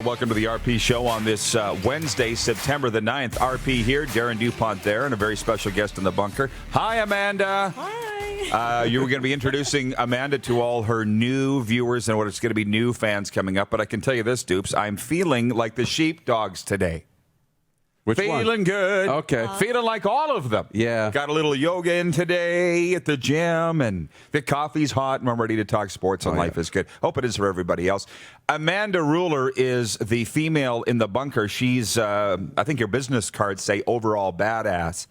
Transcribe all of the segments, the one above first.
Welcome to the RP Show on this Wednesday, September the 9th. RP here, Darren DuPont there, and a very special guest in the bunker. Hi, Amanda. Hi. You were going to be introducing Amanda to all her new viewers and what it's going to be new fans coming up. But I can tell you this, Dupes, I'm feeling like the sheepdogs today. Feeling good. Okay. Feeling like all of them. Yeah. Got a little yoga in today at the gym, and the coffee's hot, and I'm ready to talk sports, and life is good. Hope it is for everybody else. Amanda Ruller is the female in the bunker. She's, I think your business cards say overall badass.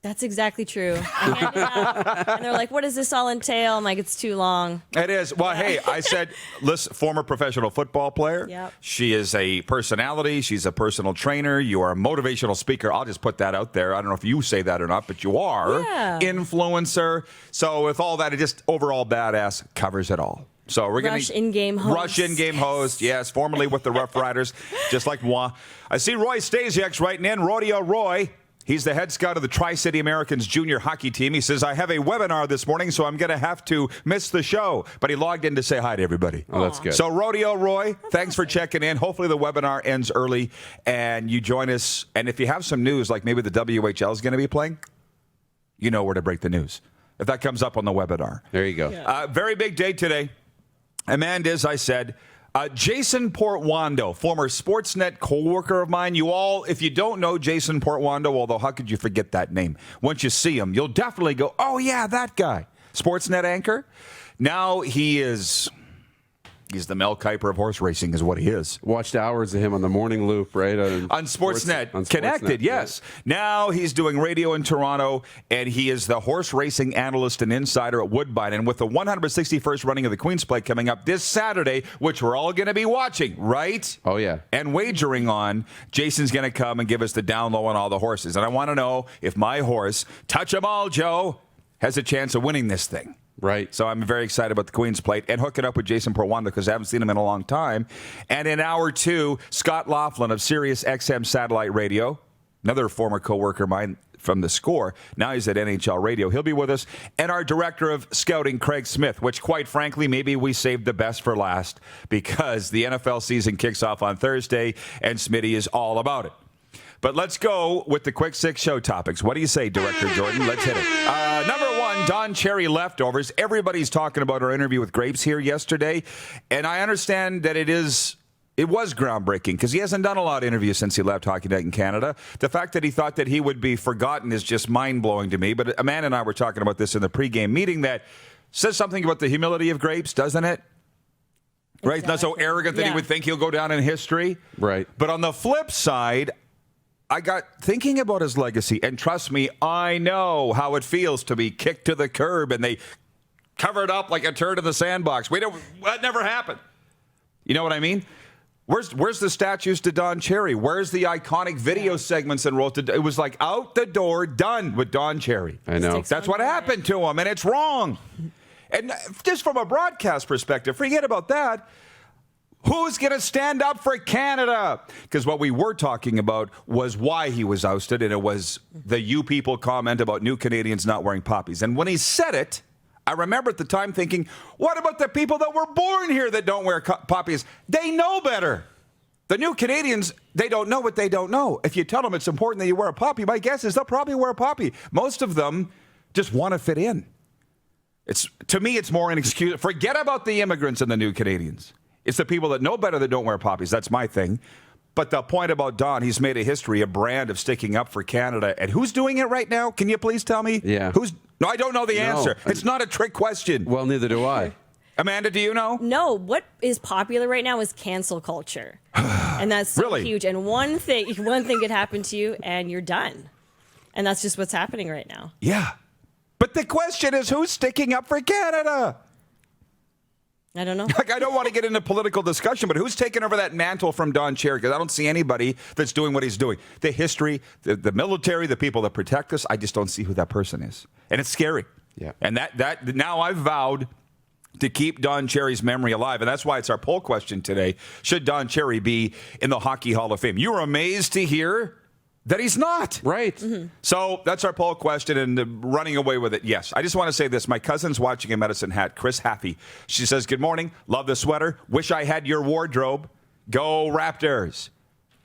That's exactly true. I handed out, and they're like, what does this all entail? I'm like, it's too long. It is. Well, hey, I said, listen, former professional football player. Yep. She is a personality. She's a personal trainer. You are a motivational speaker. I'll just put that out there. I don't know if you say that or not, but you are. Yeah. Influencer. So with all that, it just overall badass covers it all. So we're going Rush in-game host. Rush in-game host, yes, formerly with the Rough Riders, just like moi. I see Roy Stasiak's writing in. Rodeo Roy. He's the head scout of the Tri-City Americans junior hockey team. He says, I have a webinar this morning, so I'm going to have to miss the show. But he logged in to say hi to everybody. Oh, that's good. So, Rodeo Roy, thanks for checking in. Hopefully the webinar ends early and you join us. And if you have some news, like maybe the WHL is going to be playing, you know where to break the news. If that comes up on the webinar. There you go. Yeah. Very big day today. Amanda, as I said, Jason Portwando, former Sportsnet co-worker of mine. You all, if you don't know Jason Portwando, although how could you forget that name? Once you see him, you'll definitely go, oh, yeah, that guy. Sportsnet anchor. Now he's the Mel Kiper of horse racing is what he is. Watched hours of him on the morning loop, right? On Sportsnet. On Connected, Sportsnet, yes. Yeah. Now he's doing radio in Toronto, and he is the horse racing analyst and insider at Woodbine. And with the 161st running of the Queen's Plate coming up this Saturday, which we're all going to be watching, right? Oh, yeah. And wagering on, Jason's going to come and give us the down low on all the horses. And I want to know if my horse, Touch 'em All Joe, has a chance of winning this thing. Right. So I'm very excited about the Queen's Plate and hooking up with Jason Portwando because I haven't seen him in a long time. And in hour two, Scott Laughlin of Sirius XM Satellite Radio, another former co-worker of mine from The Score. Now he's at NHL Radio. He'll be with us. And our director of scouting, Craig Smith, which quite frankly, maybe we saved the best for last because the NFL season kicks off on Thursday and Smitty is all about it. But let's go with the quick six show topics. What do you say, Director Jordan? Let's hit it. Number one, Don Cherry leftovers. Everybody's talking about our interview with Grapes here yesterday. And I understand that it was groundbreaking because he hasn't done a lot of interviews since he left Hockey Night in Canada. The fact that he thought that he would be forgotten is just mind-blowing to me. But Amanda and I were talking about this in the pregame meeting that says something about the humility of Grapes, doesn't it? Right? It's not so arrogant that he would think he'll go down in history. Right. But on the flip side, I got thinking about his legacy, and trust me, I know how it feels to be kicked to the curb and they cover it up like a turd in the sandbox. That never happened. You know what I mean? Where's the statues to Don Cherry? Where's the iconic video segments and roles? It was like out the door, done with Don Cherry. I know. That's what happened to him, and it's wrong. And just from a broadcast perspective, forget about that. Who's going to stand up for Canada? Because what we were talking about was why he was ousted, and it was the you people comment about new Canadians not wearing poppies. And when he said it, I remember at the time thinking, what about the people that were born here that don't wear poppies? They know better. The new Canadians, they don't know what they don't know. If you tell them it's important that you wear a poppy, my guess is they'll probably wear a poppy. Most of them just want to fit in. To me, it's more an excuse. Forget about the immigrants and the new Canadians. It's the people that know better that don't wear poppies. That's my thing. But the point about Don, he's made a history, a brand of sticking up for Canada. And who's doing it right now? Can you please tell me? Yeah. No, I don't know the answer. It's not a trick question. Well, neither do I. Amanda, do you know? No, what is popular right now is cancel culture. And that's so Really? huge. And one thing could happen to you and you're done. And that's just what's happening right now. Yeah. But the question is, who's sticking up for Canada? I don't know. Like, I don't want to get into political discussion, but who's taken over that mantle from Don Cherry? Because I don't see anybody that's doing what he's doing. The history, the military, the people that protect us, I just don't see who that person is. And it's scary. Yeah. And that now I've vowed to keep Don Cherry's memory alive. And that's why it's our poll question today. Should Don Cherry be in the Hockey Hall of Fame? You were amazed to hear that he's not. Right. Mm-hmm. So that's our poll question, and running away with it, yes. I just want to say this. My cousin's watching in Medicine Hat, Chris Haffey. She says, good morning. Love the sweater. Wish I had your wardrobe. Go Raptors.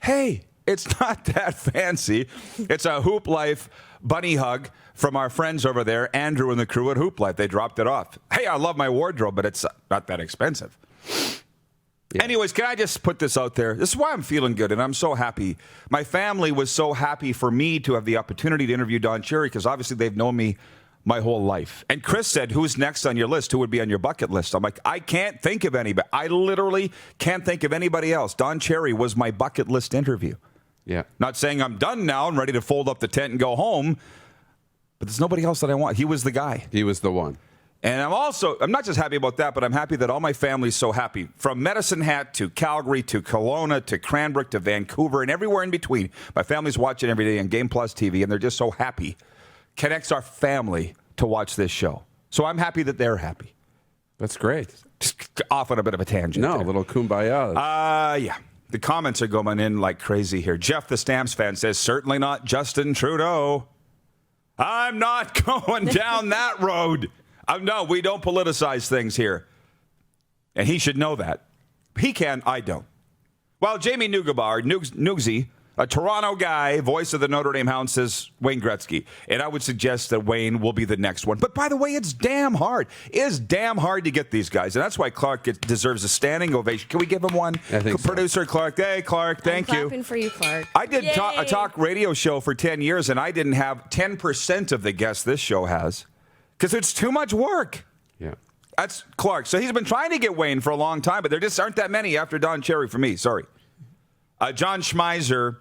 Hey, it's not that fancy. It's a Hoop Life bunny hug from our friends over there, Andrew and the crew at Hoop Life. They dropped it off. Hey, I love my wardrobe, but it's not that expensive. Yeah. Anyways, can I just put this out there? This is why I'm feeling good, and I'm so happy. My family was so happy for me to have the opportunity to interview Don Cherry, because obviously they've known me my whole life. And Chris said, who's next on your list? Who would be on your bucket list? I'm like, I can't think of anybody. I literally can't think of anybody else. Don Cherry was my bucket list interview. Yeah. Not saying I'm done now and ready to fold up the tent and go home, but there's nobody else that I want. He was the guy. He was the one. And I'm not just happy about that, but I'm happy that all my family's so happy. From Medicine Hat to Calgary to Kelowna to Cranbrook to Vancouver and everywhere in between. My family's watching every day on Game Plus TV, and they're just so happy. Connects our family to watch this show. So I'm happy that they're happy. That's great. Just off on a bit of a tangent. No, a little kumbaya. Yeah. The comments are going in like crazy here. Jeff, the Stamps fan, says, certainly not Justin Trudeau. I'm not going down that road. No, we don't politicize things here. And he should know that. He can, I don't. Well, Jamie Nugsy, a Toronto guy, voice of the Notre Dame Hounds, says Wayne Gretzky. And I would suggest that Wayne will be the next one. But by the way, it's damn hard. It is damn hard to get these guys. And that's why Clark deserves a standing ovation. Can we give him one? I think Producer so. Clark. Hey, Clark, thank you. I'm clapping for you, Clark. I did a talk radio show for 10 years, and I didn't have 10% of the guests this show has. Because it's too much work. Yeah. That's Clark. So he's been trying to get Wayne for a long time, but there just aren't that many after Don Cherry for me. Sorry. John Schmeiser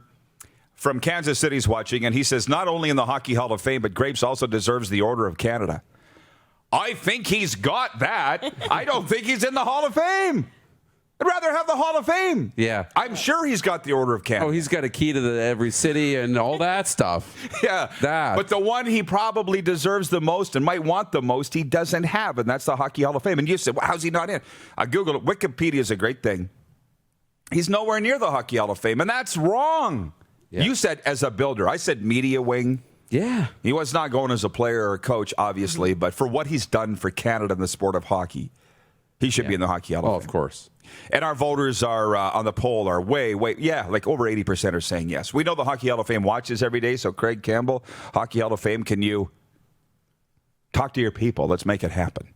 from Kansas City's watching, and he says, not only in the Hockey Hall of Fame, but Grapes also deserves the Order of Canada. I think he's got that. I don't think he's in the Hall of Fame. I'd rather have the Hall of Fame. Yeah. I'm sure he's got the Order of Canada. Oh, he's got a key to every city and all that stuff. Yeah. That. But the one he probably deserves the most and might want the most, he doesn't have, and that's the Hockey Hall of Fame. And you said, well, how's he not in? I Googled it. Wikipedia is a great thing. He's nowhere near the Hockey Hall of Fame, and that's wrong. Yeah. You said as a builder. I said media wing. Yeah. He was not going as a player or a coach, obviously, but for what he's done for Canada in the sport of hockey, he should be in the Hockey Hall of Fame. Oh, of course. And our voters are on the poll are way, like over 80% are saying yes. We know the Hockey Hall of Fame watches every day, so Craig Campbell, Hockey Hall of Fame, can you talk to your people? Let's make it happen.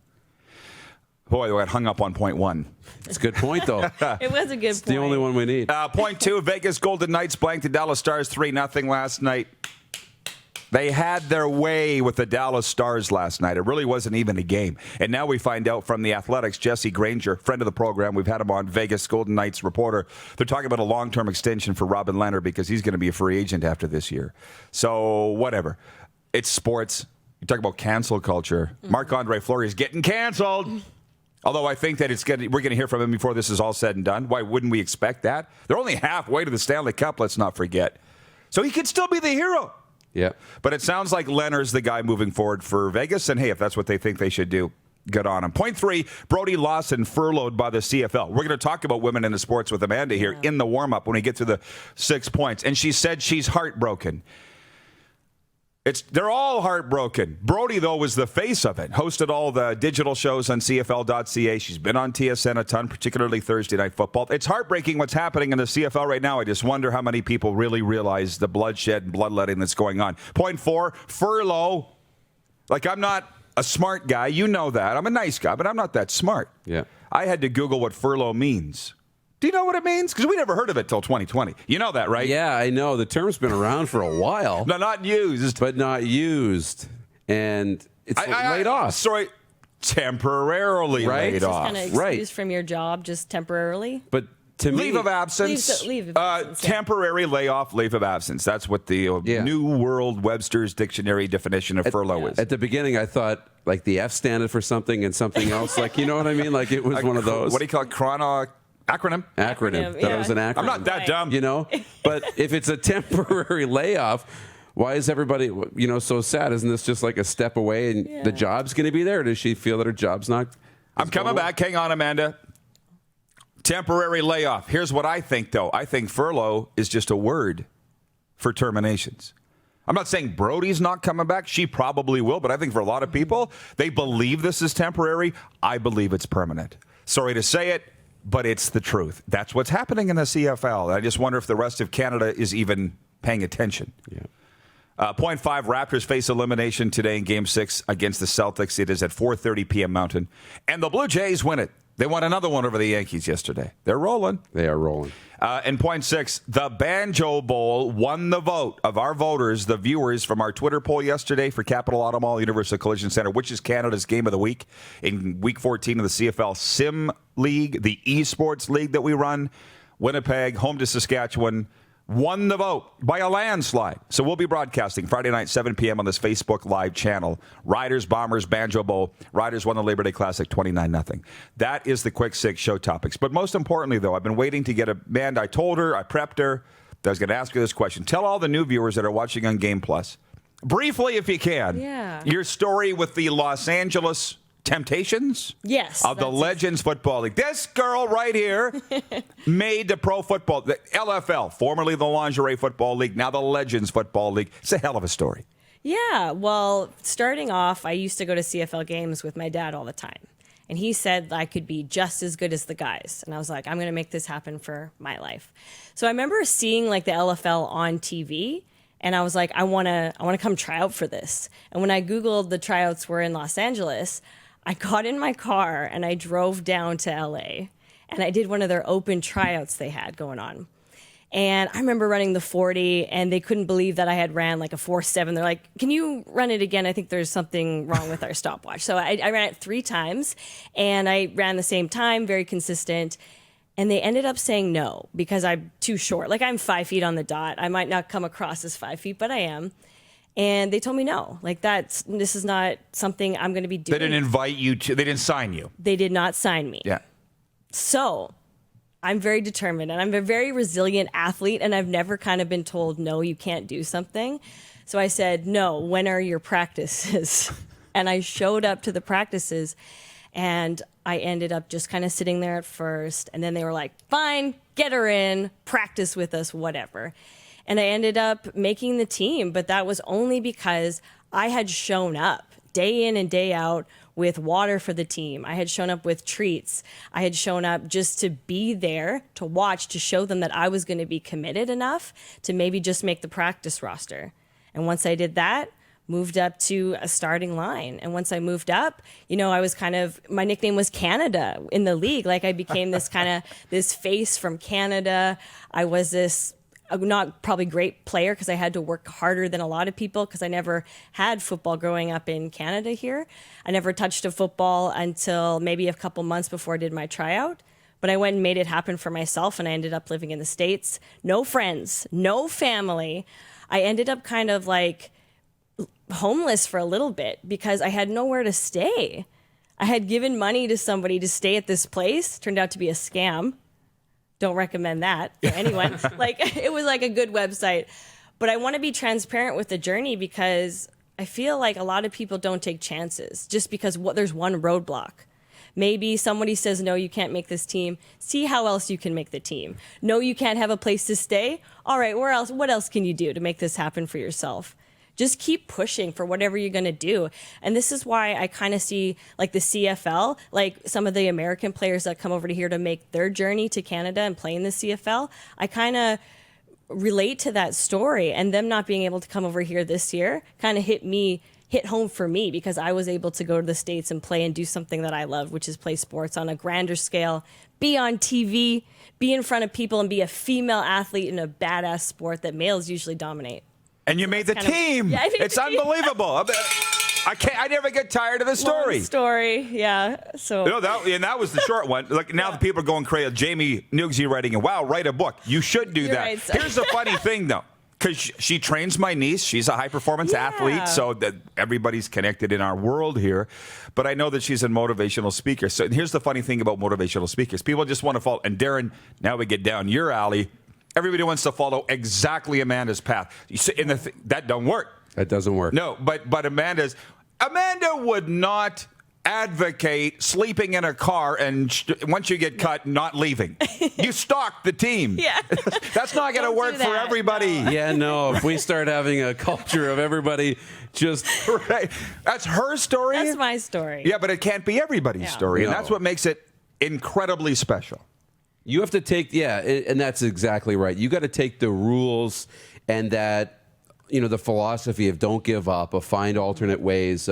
Boy, I got hung up on point one. It's a good point, though. It was a good It's point. the only one we need. Point two, Vegas Golden Knights blanked the Dallas Stars 3-0 last night. They had their way with the Dallas Stars last night. It really wasn't even a game. And now we find out from the Athletics, Jesse Granger, friend of the program, we've had him on, Vegas Golden Knights reporter. They're talking about a long-term extension for Robin Lehner because he's going to be a free agent after this year. So, whatever. It's sports. You talk about cancel culture. Marc-Andre Fleury is getting canceled. Although I think that we're going to hear from him before this is all said and done. Why wouldn't we expect that? They're only halfway to the Stanley Cup, let's not forget. So he could still be the hero. Yeah. But it sounds like Lehner's the guy moving forward for Vegas. And, hey, if that's what they think they should do, good on him. Point three, Brodie Lawson furloughed by the CFL. We're going to talk about women in the sports with Amanda here in the warm-up when we get to the 6 points. And she said she's heartbroken. They're all heartbroken. Brodie, though, was the face of it. Hosted all the digital shows on CFL.ca. She's been on TSN a ton, particularly Thursday Night Football. It's heartbreaking what's happening in the CFL right now. I just wonder how many people really realize the bloodshed and bloodletting that's going on. Point four, furlough. Like, I'm not a smart guy. You know that. I'm a nice guy, but I'm not that smart. Yeah. I had to Google what furlough means. Do you know what it means? Because we never heard of it till 2020. You know that, right? Yeah, I know. The term's been around for a while. No, not used. But not used. And it's laid off. Sorry, temporarily Right? laid Just off. kind of excused from your job just temporarily. But to me, Leave of absence. Leave of absence, yeah. Temporary layoff, leave of absence. That's what the New World Webster's Dictionary definition of furlough is. At the beginning, I thought like the F standed for something and something else. Like, you know what I mean? Like it was one of those. What do you call it? Acronym. Acronym. That yeah. was an acronym. I'm not that dumb. You know? But if it's a temporary layoff, why is everybody, so sad? Isn't this just like a step away and the job's going to be there? Or does she feel that her job's not? I'm coming back. Hang on, Amanda. Temporary layoff. Here's what I think, though. I think furlough is just a word for terminations. I'm not saying Brodie's not coming back. She probably will. But I think for a lot of people, they believe this is temporary. I believe it's permanent. Sorry to say it. but it's the truth. That's what's happening in the CFL. I just wonder if the rest of Canada is even paying attention. Yeah. Point 5, Raptors face elimination today in Game 6 against the Celtics. It is at 4:30 p.m. Mountain. And the Blue Jays win it. They won another one over the Yankees yesterday. They're rolling. They are rolling. And point 6, the Banjo Bowl won the vote of our voters, the viewers, from our Twitter poll yesterday for Capital Auto Mall, Universal Collision Center, which is Canada's game of the week in Week 14 of the CFL Sim League, the esports league that we run. Winnipeg, home to Saskatchewan, won the vote by a landslide. So we'll be broadcasting Friday night, 7 p.m. on this Facebook Live channel. Riders, Bombers, Banjo Bowl. Riders won the Labor Day Classic 29-0. That is the Quick Six show topics. But most importantly, though, I've been waiting to get Amanda. I told her, I prepped her, that I was going to ask her this question. Tell all the new viewers that are watching on Game Plus, briefly if you can, your story with the Los Angeles Temptations? Yes. Of the Legends Football League. This girl right here made the pro football, the LFL, formerly the Lingerie Football League, now the Legends Football League. It's a hell of a story. Yeah. Well, starting off, I used to go to CFL games with my dad all the time. And he said I could be just as good as the guys. And I was like, I'm going to make this happen for my life. So I remember seeing like the LFL on TV. And I was like, I want to come try out for this. And when I Googled the tryouts were in Los Angeles, I got in my car and I drove down to LA and I did one of their open tryouts they had going on. And I remember running the 40 and they couldn't believe that I had ran like a 4.7. They're like, can you run it again? I think there's something wrong with our stopwatch. So I ran it 3 times and I ran the same time, very consistent. And they ended up saying no because I'm too short. Like I'm 5 feet on the dot. I might not come across as 5 feet, but I am. And they told me no, like this is not something I'm going to be doing. They didn't invite you to, they didn't sign you. They did not sign me. Yeah. So I'm very determined and I'm a very resilient athlete and I've never kind of been told, no, you can't do something. So I said, no, when are your practices? And I showed up to the practices and I ended up just kind of sitting there at first. And then they were like, fine, get her in, practice with us, whatever. And I ended up making the team, but that was only because I had shown up day in and day out with water for the team. I had shown up with treats. I had shown up just to be there, to watch, to show them that I was going to be committed enough to maybe just make the practice roster. And once I did that, moved up to a starting line. And once I moved up, I was my nickname was Canada in the league. Like I became this this face from Canada. I was this not probably great player because I had to work harder than a lot of people because I never had football growing up in Canada here. I never touched a football until maybe a couple months before I did my tryout. But I went and made it happen for myself and I ended up living in the States. No friends, no family. I ended up kind of like homeless for a little bit because I had nowhere to stay. I had given money to somebody to stay at this place. Turned out to be a scam. Don't recommend that for anyone. It was like a good website. But I want to be transparent with the journey because I feel like a lot of people don't take chances just because there's one roadblock. Maybe somebody says, no, you can't make this team. See how else you can make the team. No, you can't have a place to stay. All right, what else can you do to make this happen for yourself? Just keep pushing for whatever you're going to do. And this is why I kind of see like the CFL, like some of the American players that come over to here to make their journey to Canada and play in the CFL. I kind of relate to that story, and them not being able to come over here this year kind of hit home for me because I was able to go to the States and play and do something that I love, which is play sports on a grander scale, be on TV, be in front of people, and be a female athlete in a badass sport that males usually dominate. And you made the team. It's unbelievable. I never get tired of the story. Long story, yeah. So that was the short one. Like now the people are going crazy. Jamie Nugsy writing, wow, write a book. You should do that. Right, so. Here's the funny thing, though. Because she trains my niece. She's a high-performance athlete, so that everybody's connected in our world here. But I know that she's a motivational speaker. So here's the funny thing about motivational speakers. People just want to follow. And Darren, now we get down your alley. Everybody wants to follow exactly Amanda's path. That don't work. That doesn't work. No, but Amanda would not advocate sleeping in a car and once you get cut, not leaving. You stalk the team. Yeah. That's not going to work for everybody. No. Yeah, no. If we start having a culture of everybody just... Right. That's her story. That's my story. Yeah, but it can't be everybody's story. And that's what makes it incredibly special. You have to take, and that's exactly right. You got to take the rules and that, the philosophy of don't give up, of find alternate ways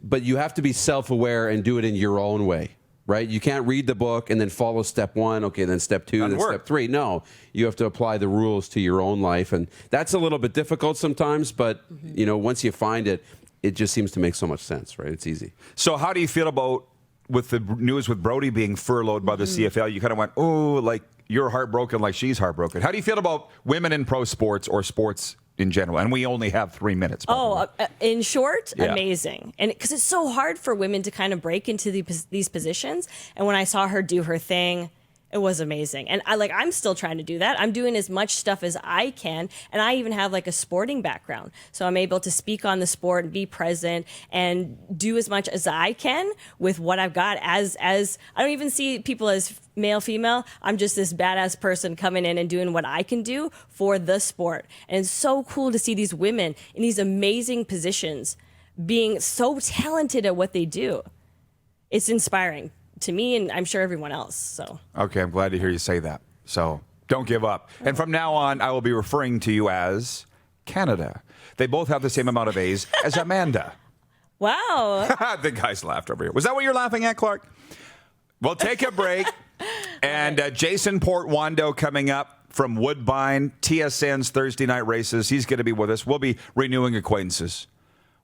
but you have to be self-aware and do it in your own way, right? You can't read the book and then follow step 1, okay, then step 2, then step 3. No, you have to apply the rules to your own life. And that's a little bit difficult sometimes, but, once you find it, it just seems to make so much sense, right? It's easy. So how do you feel about with the news with Brodie being furloughed by the CFL? You kind of went, oh, like you're heartbroken, like she's heartbroken. How do you feel about women in pro sports or sports in general? And we only have 3 minutes. In short, amazing. And because it's so hard for women to kind of break into these positions. And when I saw her do her thing, it was amazing. And I'm still trying to do that. I'm doing as much stuff as I can. And I even have like a sporting background. So I'm able to speak on the sport and be present and do as much as I can with what I've got as I don't even see people as male, female. I'm just this badass person coming in and doing what I can do for the sport. And it's so cool to see these women in these amazing positions being so talented at what they do. It's inspiring to me, and I'm sure everyone else. So okay, I'm glad to hear you say that. So don't give up. And from now on, I will be referring to you as Canada. They both have the same amount of A's as Amanda. Wow. The guys laughed over here. Was that what you're laughing at, Clark? We'll take a break. And Jason Portwando coming up from Woodbine, TSN's Thursday night races. He's going to be with us. We'll be renewing acquaintances.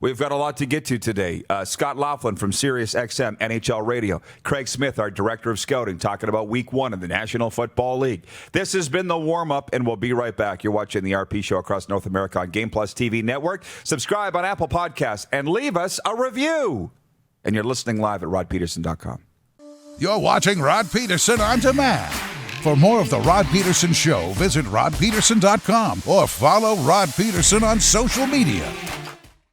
We've got a lot to get to today. Scott Lawson from Sirius XM NHL Radio. Craig Smith, our Director of Scouting, talking about Week 1 of the National Football League. This has been the warm-up, and we'll be right back. You're watching the RP Show across North America on Game Plus TV Network. Subscribe on Apple Podcasts and leave us a review. And you're listening live at rodpeterson.com. You're watching Rod Peterson On Demand. For more of The Rod Peterson Show, visit rodpeterson.com or follow Rod Peterson on social media.